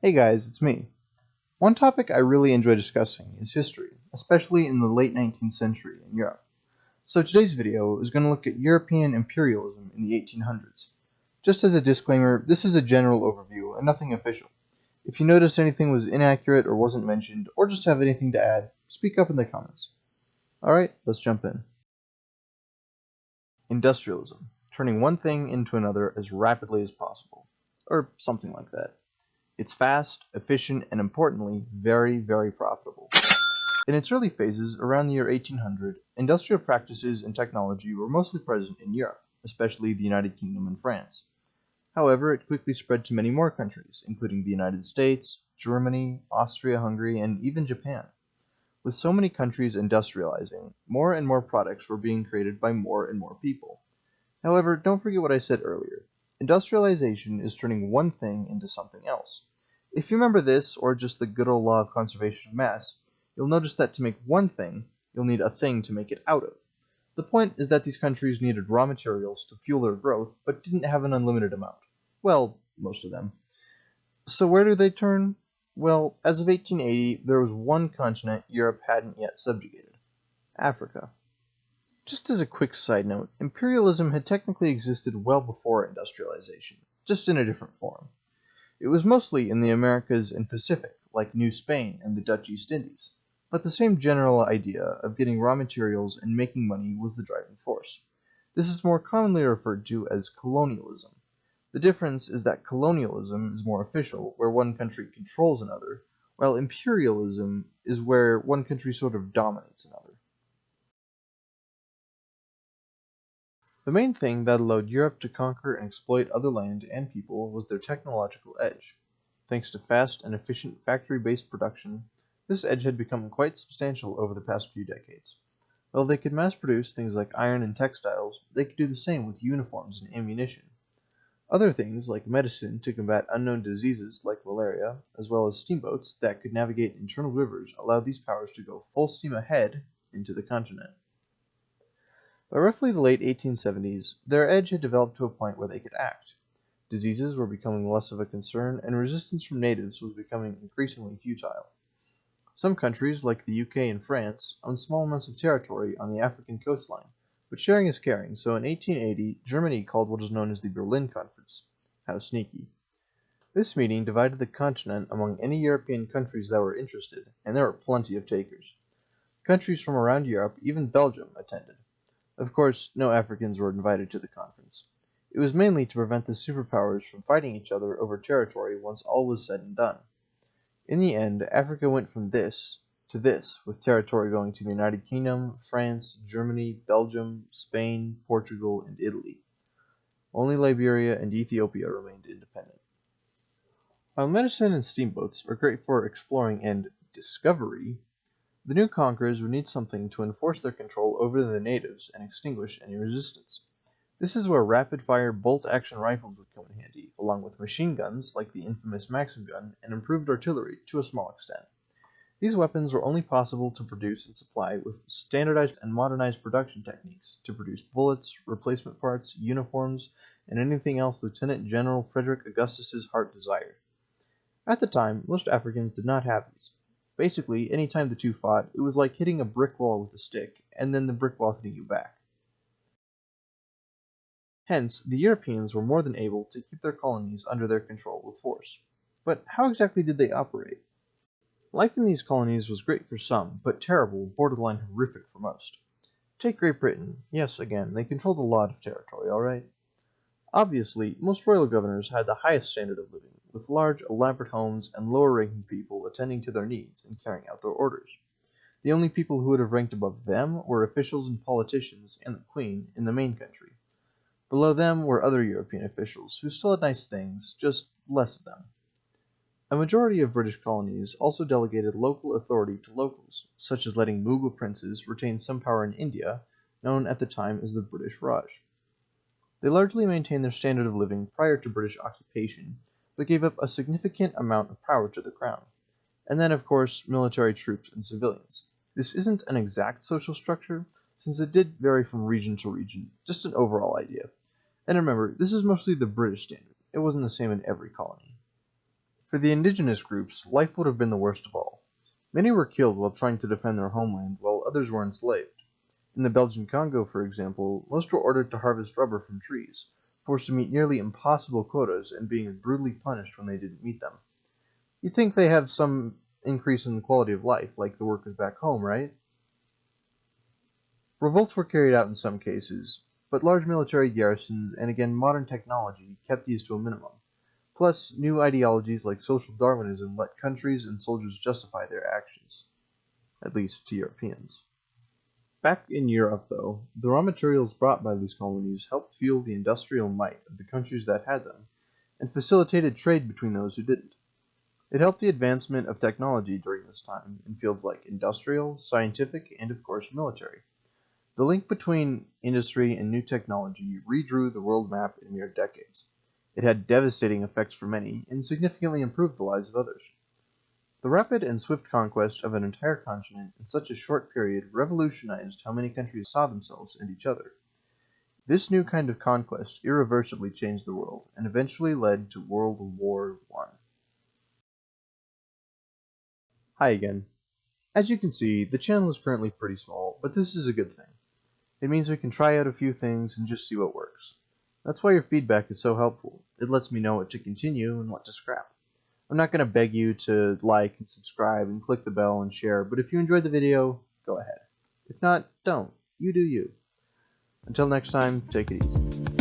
Hey guys, it's me. One topic I really enjoy discussing is history, especially in the late 19th century in Europe. So today's video is going to look at European imperialism in the 1800s. Just as a disclaimer, this is a general overview and nothing official. If you notice anything was inaccurate or wasn't mentioned, or just have anything to add, speak up in the comments. Alright, let's jump in. Industrialism, turning one thing into another as rapidly as possible, or something like that. It's fast, efficient, and importantly, very, very profitable. In its early phases, around the year 1800, industrial practices and technology were mostly present in Europe, especially the United Kingdom and France. However, it quickly spread to many more countries, including the United States, Germany, Austria-Hungary, and even Japan. With so many countries industrializing, more and more products were being created by more and more people. However, don't forget what I said earlier. Industrialization is turning one thing into something else. If you remember this, or just the good old law of conservation of mass, you'll notice that to make one thing, you'll need a thing to make it out of. The point is that these countries needed raw materials to fuel their growth, but didn't have an unlimited amount. Well, most of them. So where do they turn? Well, as of 1880, there was one continent Europe hadn't yet subjugated: Africa. Just as a quick side note, imperialism had technically existed well before industrialization, just in a different form. It was mostly in the Americas and Pacific, like New Spain and the Dutch East Indies, but the same general idea of getting raw materials and making money was the driving force. This is more commonly referred to as colonialism. The difference is that colonialism is more official, where one country controls another, while imperialism is where one country sort of dominates another. The main thing that allowed Europe to conquer and exploit other land and people was their technological edge. Thanks to fast and efficient factory-based production, this edge had become quite substantial over the past few decades. While they could mass-produce things like iron and textiles, they could do the same with uniforms and ammunition. Other things, like medicine to combat unknown diseases like malaria, as well as steamboats that could navigate internal rivers, allowed these powers to go full steam ahead into the continent. By roughly the late 1870s, their edge had developed to a point where they could act. Diseases were becoming less of a concern, and resistance from natives was becoming increasingly futile. Some countries, like the UK and France, owned small amounts of territory on the African coastline, but sharing is caring, so in 1880, Germany called what is known as the Berlin Conference. How sneaky. This meeting divided the continent among any European countries that were interested, and there were plenty of takers. Countries from around Europe, even Belgium, attended. Of course, no Africans were invited to the conference. It was mainly to prevent the superpowers from fighting each other over territory once all was said and done. In the end, Africa went from this to this, with territory going to the United Kingdom, France, Germany, Belgium, Spain, Portugal, and Italy. Only Liberia and Ethiopia remained independent. While medicine and steamboats are great for exploring and discovery, the new conquerors would need something to enforce their control over the natives and extinguish any resistance. This is where rapid-fire bolt-action rifles would come in handy, along with machine guns like the infamous Maxim gun and improved artillery to a small extent. These weapons were only possible to produce and supply with standardized and modernized production techniques to produce bullets, replacement parts, uniforms, and anything else Lieutenant General Frederick Augustus's heart desired. At the time, most Africans did not have these. Basically, anytime the two fought, it was like hitting a brick wall with a stick, and then the brick wall hitting you back. Hence, the Europeans were more than able to keep their colonies under their control with force. But how exactly did they operate? Life in these colonies was great for some, but terrible, borderline horrific for most. Take Great Britain. Yes, again, they controlled a lot of territory, alright? Obviously, most royal governors had the highest standard of living, with large, elaborate homes and lower-ranking people attending to their needs and carrying out their orders. The only people who would have ranked above them were officials and politicians and the Queen in the main country. Below them were other European officials who still had nice things, just less of them. A majority of British colonies also delegated local authority to locals, such as letting Mughal princes retain some power in India, known at the time as the British Raj. They largely maintained their standard of living prior to British occupation, but gave up a significant amount of power to the crown. And then, of course, military troops and civilians. This isn't an exact social structure, since it did vary from region to region, just an overall idea. And remember, this is mostly the British standard. It wasn't the same in every colony. For the indigenous groups, life would have been the worst of all. Many were killed while trying to defend their homeland, while others were enslaved. In the Belgian Congo, for example, most were ordered to harvest rubber from trees, forced to meet nearly impossible quotas and being brutally punished when they didn't meet them. You'd think they have some increase in the quality of life, like the workers back home, right? Revolts were carried out in some cases, but large military garrisons and again modern technology kept these to a minimum. Plus, new ideologies like social Darwinism let countries and soldiers justify their actions, at least to Europeans. Back in Europe, though, the raw materials brought by these colonies helped fuel the industrial might of the countries that had them, and facilitated trade between those who didn't. It helped the advancement of technology during this time in fields like industrial, scientific, and of course military. The link between industry and new technology redrew the world map in mere decades. It had devastating effects for many, and significantly improved the lives of others. The rapid and swift conquest of an entire continent in such a short period revolutionized how many countries saw themselves and each other. This new kind of conquest irreversibly changed the world, and eventually led to World War I. Hi again. As you can see, the channel is currently pretty small, but this is a good thing. It means we can try out a few things and just see what works. That's why your feedback is so helpful. It lets me know what to continue and what to scrap. I'm not going to beg you to like and subscribe and click the bell and share, but if you enjoyed the video, go ahead. If not, don't. You do you. Until next time, take it easy.